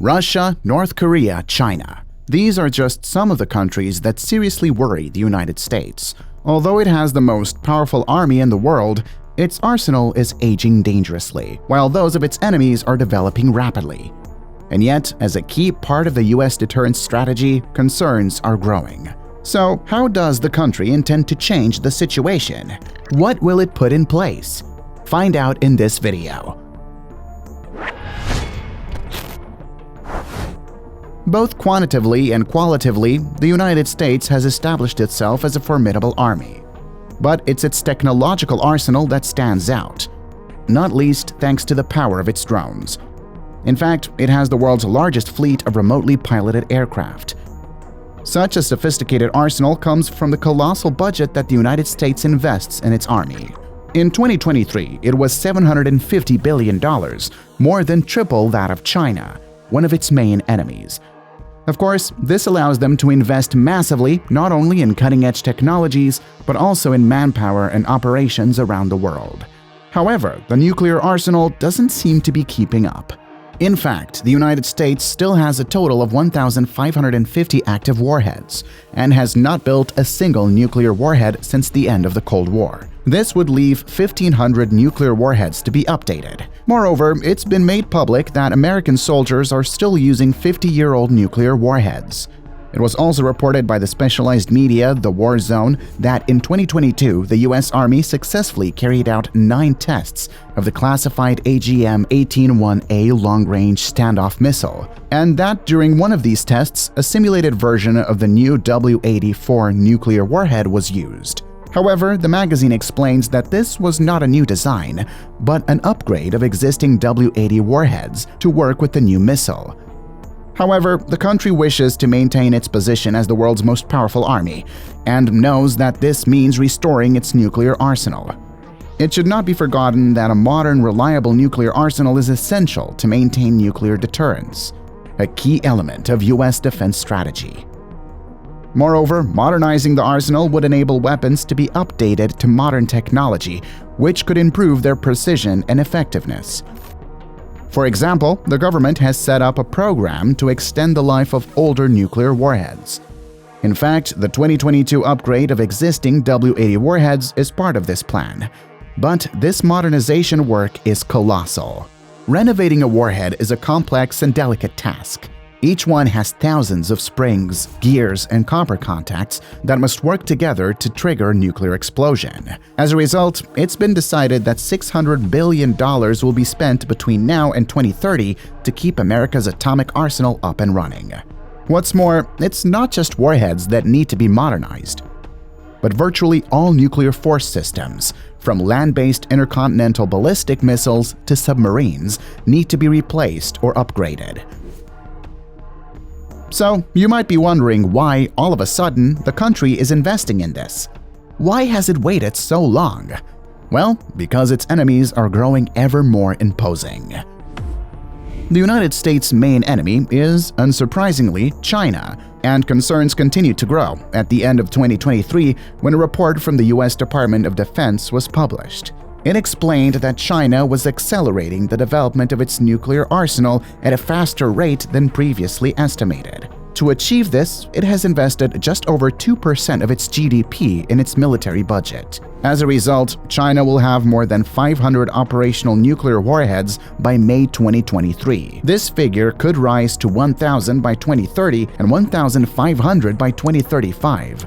Russia, North Korea, China. These are just some of the countries that seriously worry the United States. Although it has the most powerful army in the world, its arsenal is aging dangerously, while those of its enemies are developing rapidly. And yet, as a key part of the US deterrence strategy, concerns are growing. So, how does the country intend to change the situation? What will it put in place? Find out in this video. Both quantitatively and qualitatively, the United States has established itself as a formidable army. But it's its technological arsenal that stands out, not least thanks to the power of its drones. In fact, it has the world's largest fleet of remotely piloted aircraft. Such a sophisticated arsenal comes from the colossal budget that the United States invests in its army. In 2023, it was $750 billion, more than triple that of China, one of its main enemies. Of course, this allows them to invest massively not only in cutting-edge technologies, but also in manpower and operations around the world. However, the nuclear arsenal doesn't seem to be keeping up. In fact, the United States still has a total of 1,550 active warheads and has not built a single nuclear warhead since the end of the Cold War. This would leave 1,500 nuclear warheads to be updated. Moreover, it's been made public that American soldiers are still using 50-year-old nuclear warheads. It was also reported by the specialized media The War Zone that in 2022, the U.S. Army successfully carried out 9 tests of the classified AGM-18-1A long-range standoff missile, and that during one of these tests, a simulated version of the new W-84 nuclear warhead was used. However, the magazine explains that this was not a new design, but an upgrade of existing W-80 warheads to work with the new missile. However, the country wishes to maintain its position as the world's most powerful army, and knows that this means restoring its nuclear arsenal. It should not be forgotten that a modern, reliable nuclear arsenal is essential to maintain nuclear deterrence, a key element of U.S. defense strategy. Moreover, modernizing the arsenal would enable weapons to be updated to modern technology, which could improve their precision and effectiveness. For example, the government has set up a program to extend the life of older nuclear warheads. In fact, the 2022 upgrade of existing W-80 warheads is part of this plan. But this modernization work is colossal. Renovating a warhead is a complex and delicate task. Each one has thousands of springs, gears, and copper contacts that must work together to trigger nuclear explosion. As a result, it's been decided that $600 billion will be spent between now and 2030 to keep America's atomic arsenal up and running. What's more, it's not just warheads that need to be modernized, but virtually all nuclear force systems, from land-based intercontinental ballistic missiles to submarines, need to be replaced or upgraded. So, you might be wondering why, all of a sudden, the country is investing in this. Why has it waited so long? Well, because its enemies are growing ever more imposing. The United States' main enemy is, unsurprisingly, China, and concerns continue to grow at the end of 2023 when a report from the U.S. Department of Defense was published. It explained that China was accelerating the development of its nuclear arsenal at a faster rate than previously estimated. To achieve this, it has invested just over 2% of its GDP in its military budget. As a result, China will have more than 500 operational nuclear warheads by May 2023. This figure could rise to 1,000 by 2030 and 1,500 by 2035.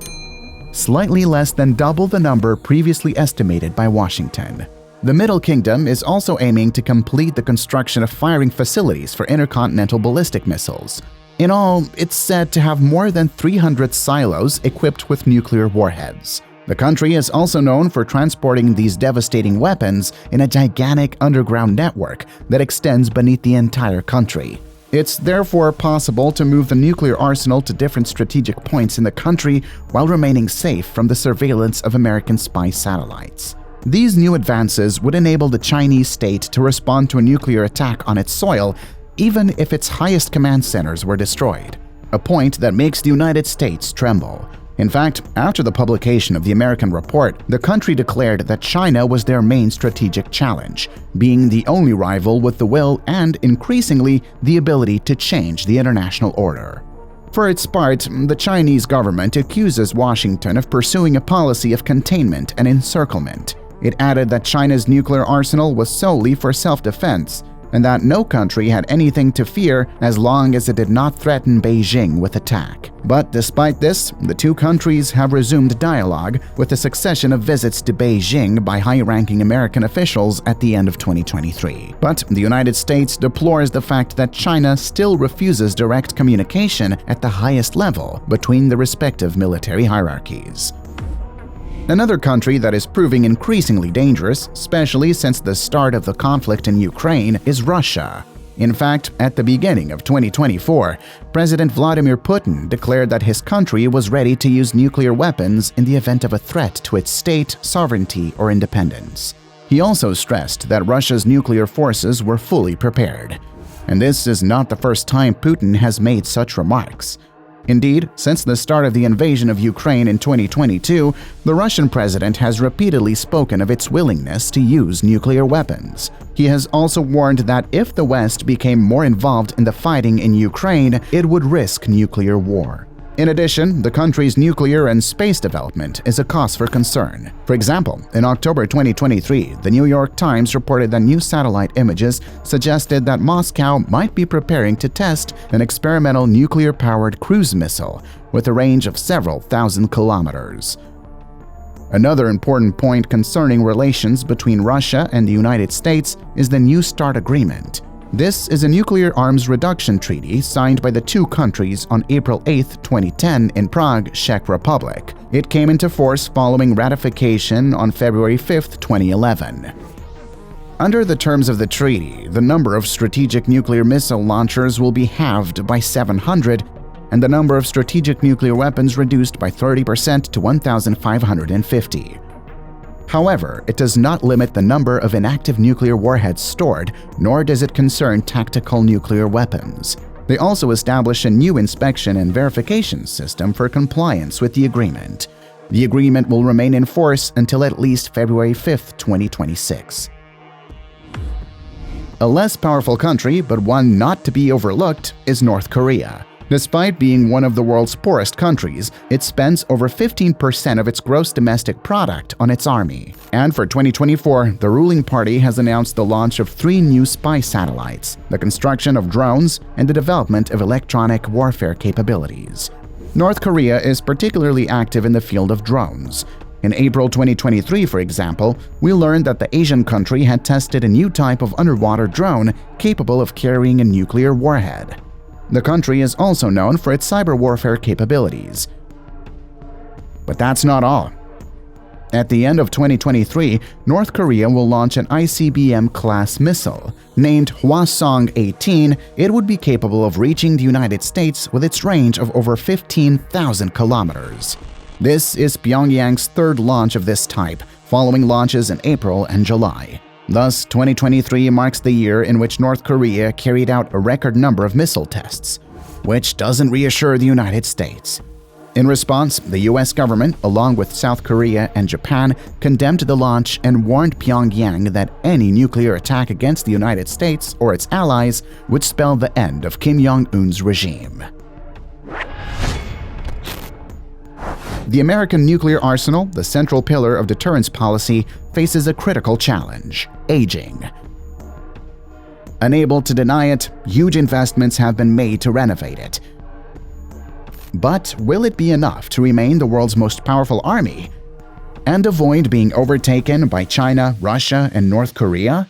Slightly less than double the number previously estimated by Washington. The Middle Kingdom is also aiming to complete the construction of firing facilities for intercontinental ballistic missiles. In all, it's said to have more than 300 silos equipped with nuclear warheads. The country is also known for transporting these devastating weapons in a gigantic underground network that extends beneath the entire country. It's therefore possible to move the nuclear arsenal to different strategic points in the country while remaining safe from the surveillance of American spy satellites. These new advances would enable the Chinese state to respond to a nuclear attack on its soil, even if its highest command centers were destroyed, a point that makes the United States tremble. In fact, after the publication of the American report, the country declared that China was their main strategic challenge, being the only rival with the will and, increasingly, the ability to change the international order. For its part, the Chinese government accuses Washington of pursuing a policy of containment and encirclement. It added that China's nuclear arsenal was solely for self-defense, and that no country had anything to fear as long as it did not threaten Beijing with attack. But despite this, the two countries have resumed dialogue, with a succession of visits to Beijing by high-ranking American officials at the end of 2023. But the United States deplores the fact that China still refuses direct communication at the highest level between the respective military hierarchies. Another country that is proving increasingly dangerous, especially since the start of the conflict in Ukraine, is Russia. In fact, at the beginning of 2024, President Vladimir Putin declared that his country was ready to use nuclear weapons in the event of a threat to its state, sovereignty, or independence. He also stressed that Russia's nuclear forces were fully prepared. And this is not the first time Putin has made such remarks. Indeed, since the start of the invasion of Ukraine in 2022, the Russian president has repeatedly spoken of its willingness to use nuclear weapons. He has also warned that if the West became more involved in the fighting in Ukraine, it would risk nuclear war. In addition, the country's nuclear and space development is a cause for concern. For example, in October 2023, the New York Times reported that new satellite images suggested that Moscow might be preparing to test an experimental nuclear-powered cruise missile with a range of several thousand kilometers. Another important point concerning relations between Russia and the United States is the New START agreement. This is a nuclear arms reduction treaty signed by the two countries on April 8, 2010 in Prague, Czech Republic. It came into force following ratification on February 5, 2011. Under the terms of the treaty, the number of strategic nuclear missile launchers will be halved by 700 and the number of strategic nuclear weapons reduced by 30% to 1,550. However, it does not limit the number of inactive nuclear warheads stored, nor does it concern tactical nuclear weapons. They also establish a new inspection and verification system for compliance with the agreement. The agreement will remain in force until at least February 5, 2026. A less powerful country, but one not to be overlooked, is North Korea. Despite being one of the world's poorest countries, it spends over 15% of its gross domestic product on its army. And for 2024, the ruling party has announced the launch of 3 new spy satellites, the construction of drones, and the development of electronic warfare capabilities. North Korea is particularly active in the field of drones. In April 2023, for example, we learned that the Asian country had tested a new type of underwater drone capable of carrying a nuclear warhead. The country is also known for its cyber warfare capabilities. But that's not all. At the end of 2023, North Korea will launch an ICBM-class missile. Named Hwasong-18, it would be capable of reaching the United States with its range of over 15,000 kilometers. This is Pyongyang's third launch of this type, following launches in April and July. Thus, 2023 marks the year in which North Korea carried out a record number of missile tests, which doesn't reassure the United States. In response, the US government, along with South Korea and Japan, condemned the launch and warned Pyongyang that any nuclear attack against the United States or its allies would spell the end of Kim Jong-un's regime. The American nuclear arsenal, the central pillar of deterrence policy, faces a critical challenge: aging. Unable to deny it, huge investments have been made to renovate it. But will it be enough to remain the world's most powerful army and avoid being overtaken by China, Russia, and North Korea?